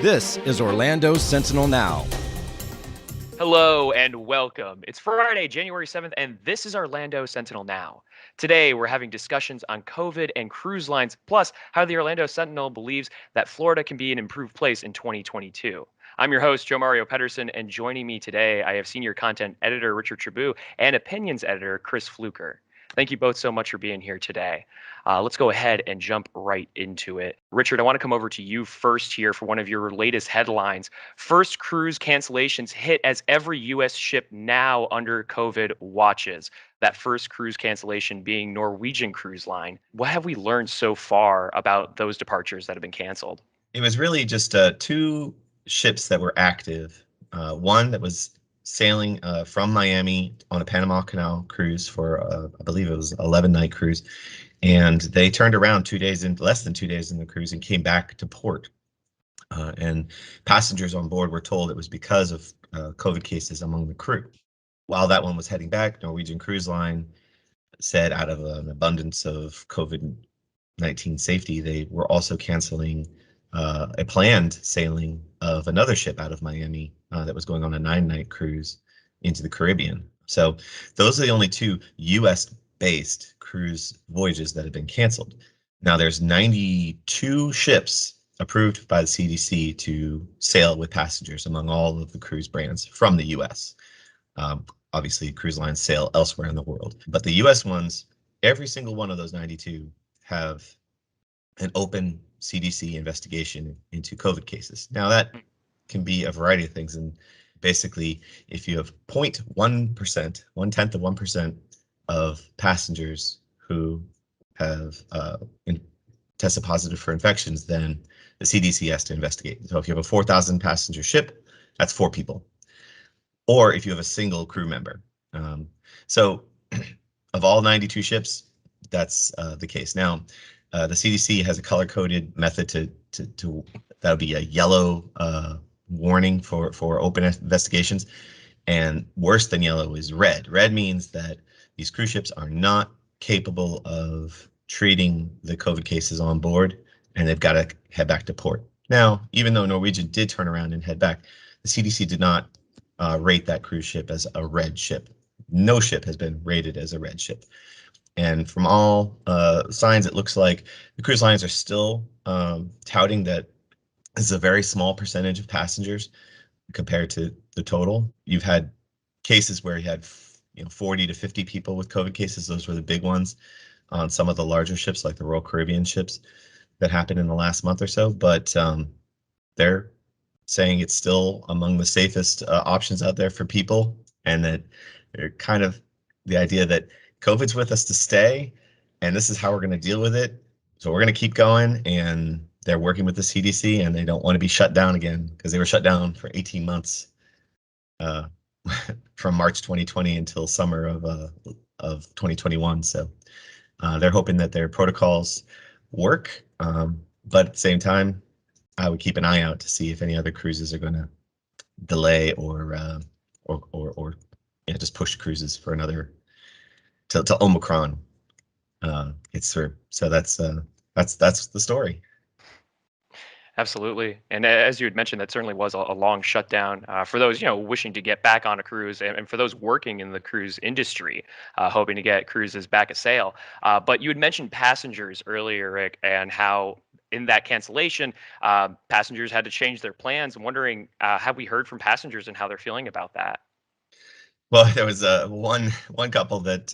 This is Orlando Sentinel Now. Hello and welcome. It's Friday, January 7th, and this is Orlando Sentinel Now. Today, we're having discussions on COVID and cruise lines, plus how the Orlando Sentinel believes that Florida can be an improved place in 2022. I'm your host, Joe Mario Pedersen, and joining me today, I have senior content editor Richard Tribou and opinions editor Chris Fluker. Thank you both so much for being here today. Let's go ahead and jump right into it. Richard, I want to come over to you first here for one of your latest headlines. First cruise cancellations hit as every U.S. ship now under COVID watches. That first cruise cancellation being Norwegian Cruise Line. What have we learned so far about those departures that have been canceled? It was really just two ships that were active. One that was sailing from Miami on a Panama Canal cruise for, I believe it was 11-night cruise. And they turned around less than 2 days in the cruise and came back to port. And passengers on board were told it was because of COVID cases among the crew. While that one was heading back, Norwegian Cruise Line said out of an abundance of COVID-19 safety, they were also canceling a planned sailing of another ship out of Miami that was going on a 9-night cruise into the Caribbean. So those are the only two U.S.-based cruise voyages that have been canceled. Now there's 92 ships approved by the CDC to sail with passengers among all of the cruise brands from the U.S. Obviously, cruise lines sail elsewhere in the world, but the U.S. ones, every single one of those 92 have an open CDC investigation into COVID cases. Now that can be a variety of things, and basically, if you have 0.1%, 0.1% of passengers who have tested positive for infections, then the CDC has to investigate. So if you have a 4,000 passenger ship, that's 4 people. Or if you have a single crew member. So of all 92 ships, that's the case. Now, the CDC has a color-coded method to that would be a yellow warning for open investigations, and worse than yellow is red. Red means that these cruise ships are not capable of treating the COVID cases on board, and they've got to head back to port. Now, even though Norwegian did turn around and head back, the CDC did not rate that cruise ship as a red ship. No ship has been rated as a red ship. And from all signs, it looks like the cruise lines are still touting that this is a very small percentage of passengers compared to the total. You've had cases where you had 40 to 50 people with COVID cases. Those were the big ones on some of the larger ships, like the Royal Caribbean ships that happened in the last month or so. But they're saying it's still among the safest options out there for people, and that they're kind of the idea that COVID's with us to stay, and this is how we're going to deal with it. So we're going to keep going, and they're working with the CDC, and they don't want to be shut down again because they were shut down for 18 months from March 2020 until summer of 2021. So they're hoping that their protocols work, but at the same time, I would keep an eye out to see if any other cruises are going to delay or just push cruises for another till Omicron gets through. So that's the story. Absolutely. And as you had mentioned, that certainly was a long shutdown for those, wishing to get back on a cruise, and for those working in the cruise industry, hoping to get cruises back a sail. But you had mentioned passengers earlier, Rick, and how in that cancellation, passengers had to change their plans. I'm wondering, have we heard from passengers and how they're feeling about that? Well, there was one couple that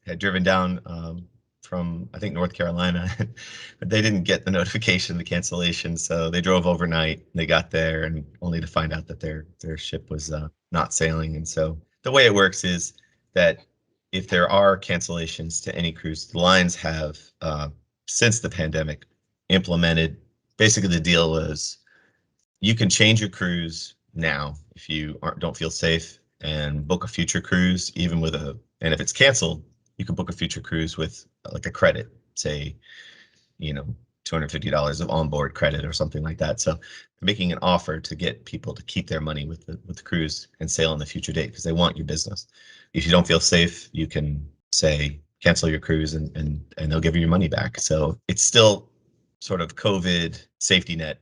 had driven down from, I think, North Carolina, but they didn't get the notification of the cancellation, so they drove overnight. They got there, and only to find out that their ship was not sailing. And so the way it works is that if there are cancellations to any cruise, the lines have since the pandemic implemented. Basically, the deal was you can change your cruise now if you don't feel safe, and book a future cruise, even with and if it's canceled, you can book a future cruise with like a credit, say, $250 of onboard credit or something like that. So making an offer to get people to keep their money with the cruise and sail on the future date because they want your business. If you don't feel safe, you can say cancel your cruise and they'll give you your money back. So it's still sort of COVID safety net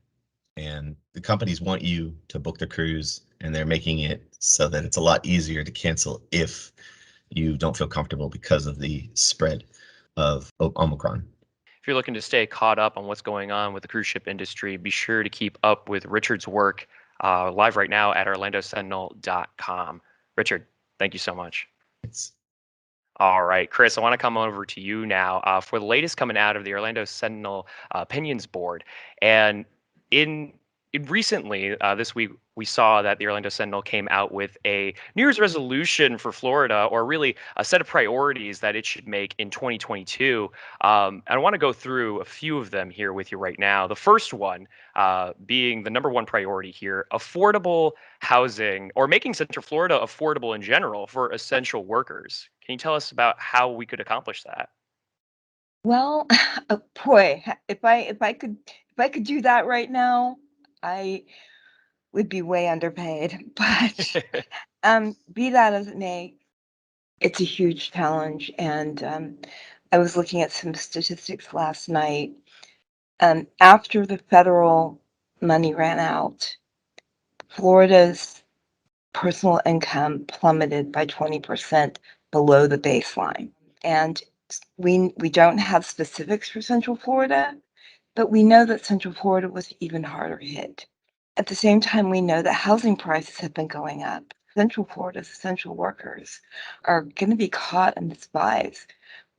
and the companies want you to book the cruise, and they're making it so that it's a lot easier to cancel if you don't feel comfortable because of the spread of Omicron. If you're looking to stay caught up on what's going on with the cruise ship industry, be sure to keep up with Richard's work live right now at orlandosentinel.com. Richard, thank you so much. It's All right, Chris, I want to come over to you now for the latest coming out of the Orlando Sentinel Opinions Board. And in recently, this week, we saw that the Orlando Sentinel came out with a New Year's resolution for Florida, or really a set of priorities that it should make in 2022. And I want to go through a few of them here with you right now. The first one being the number one priority here: affordable housing, or making Central Florida affordable in general for essential workers. Can you tell us about how we could accomplish that? Well, oh boy, if I could do that right now, I would be way underpaid. But be that as it may, it's a huge challenge. And I was looking at some statistics last night. After the federal money ran out, Florida's personal income plummeted by 20% below the baseline. And we don't have specifics for Central Florida, but we know that Central Florida was even harder hit. At the same time, we know that housing prices have been going up. Central Florida's essential workers are going to be caught in this vise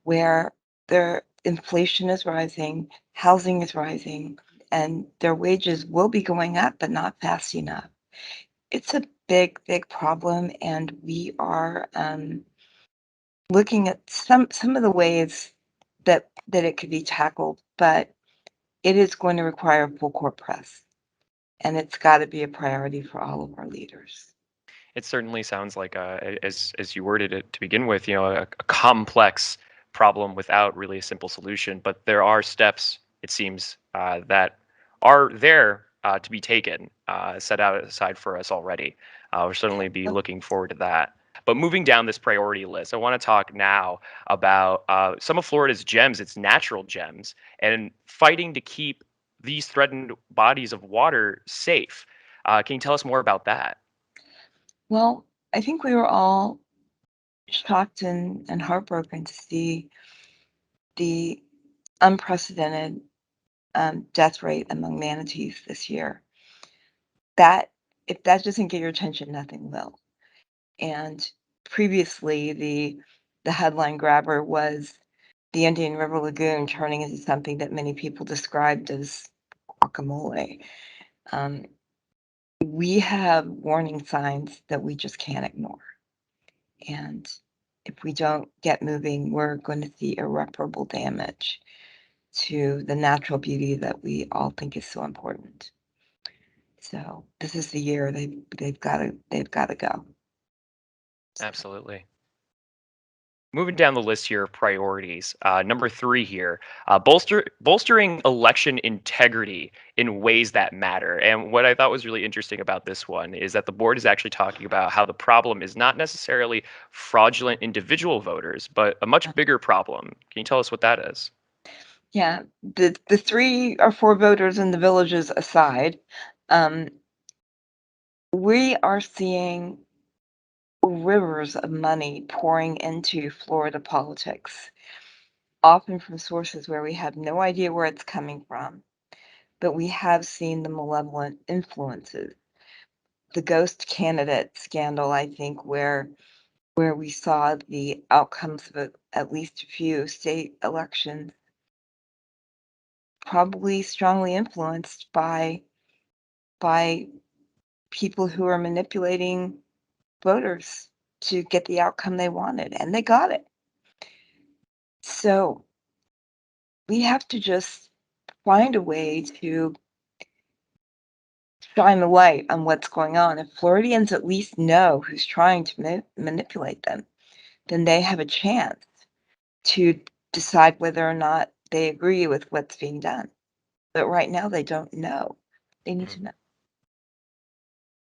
where their inflation is rising, housing is rising, and their wages will be going up, but not fast enough. It's a big, big problem, and we are looking at some of the ways that it could be tackled, but it is going to require a full court press, and it's got to be a priority for all of our leaders. It certainly sounds like, as you worded it to begin with, a complex problem without really a simple solution. But there are steps, it seems, that are there to be taken, set out aside for us already. We'll certainly be looking forward to that. But moving down this priority list, I want to talk now about some of Florida's gems, its natural gems, and fighting to keep these threatened bodies of water safe. Can you tell us more about that? Well, I think we were all shocked and heartbroken to see the unprecedented death rate among manatees this year. That if that doesn't get your attention, nothing will. And previously, the headline grabber was the Indian River Lagoon turning into something that many people described as guacamole. Um, we have warning signs that we just can't ignore. And if we don't get moving, we're going to see irreparable damage to the natural beauty that we all think is so important. So this is the year they've got to go. Absolutely. Moving down the list here of priorities, number three here, bolstering election integrity in ways that matter. And what I thought was really interesting about this one is that the board is actually talking about how the problem is not necessarily fraudulent individual voters, but a much bigger problem. Can you tell us what that is? Yeah, the 3 or 4 voters in the villages aside, um, we are seeing rivers of money pouring into Florida politics, often from sources where we have no idea where it's coming from, but we have seen the malevolent influences. The ghost candidate scandal, I think, where we saw the outcomes of at least a few state elections, probably strongly influenced by people who are manipulating voters to get the outcome they wanted, and they got it. So we have to just find a way to shine a light on what's going on. If Floridians at least know who's trying to manipulate them, then they have a chance to decide whether or not they agree with what's being done. But right now, they don't know. They need Mhm. to know.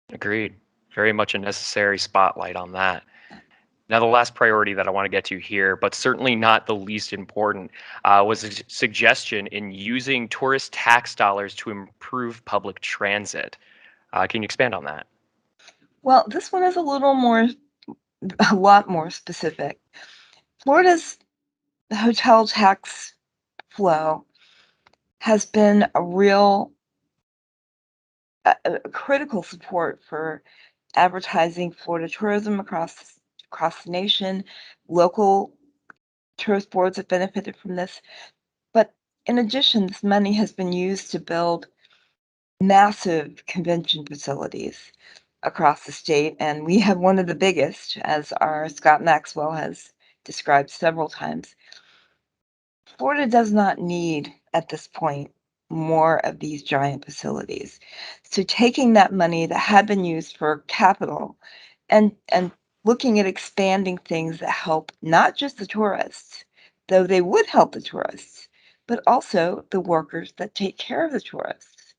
Agreed. Very much a necessary spotlight on that. Now, the last priority that I want to get to here, but certainly not the least important, was a suggestion in using tourist tax dollars to improve public transit. Can you expand on that? Well, this one is a lot more specific. Florida's hotel tax flow has been a real a critical support for advertising Florida tourism across the nation. Local tourist boards have benefited from this. But in addition, this money has been used to build massive convention facilities across the state, and we have one of the biggest, as our Scott Maxwell has described several times. Florida does not need, at this point, more of these giant facilities. So taking that money that had been used for capital and looking at expanding things that help not just the tourists, though they would help the tourists, but also the workers that take care of the tourists.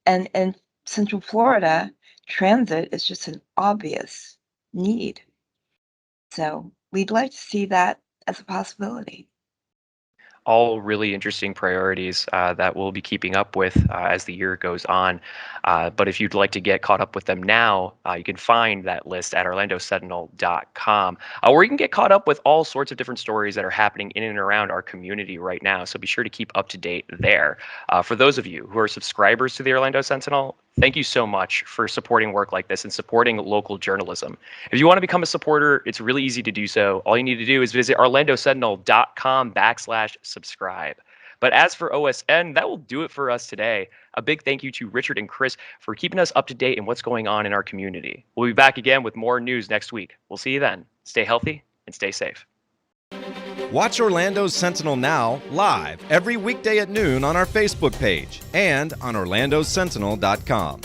And in Central Florida, transit is just an obvious need. So we'd like to see that as a possibility. All really interesting priorities that we'll be keeping up with as the year goes on. But if you'd like to get caught up with them now, you can find that list at orlandosentinel.com, where you can get caught up with all sorts of different stories that are happening in and around our community right now. So be sure to keep up to date there. For those of you who are subscribers to the Orlando Sentinel, thank you so much for supporting work like this and supporting local journalism. If you want to become a supporter, it's really easy to do so. All you need to do is visit orlandosentinel.com/subscribe. But as for OSN, that will do it for us today. A big thank you to Richard and Chris for keeping us up to date in what's going on in our community. We'll be back again with more news next week. We'll see you then. Stay healthy and stay safe. Watch Orlando Sentinel Now live every weekday at noon on our Facebook page and on orlandosentinel.com.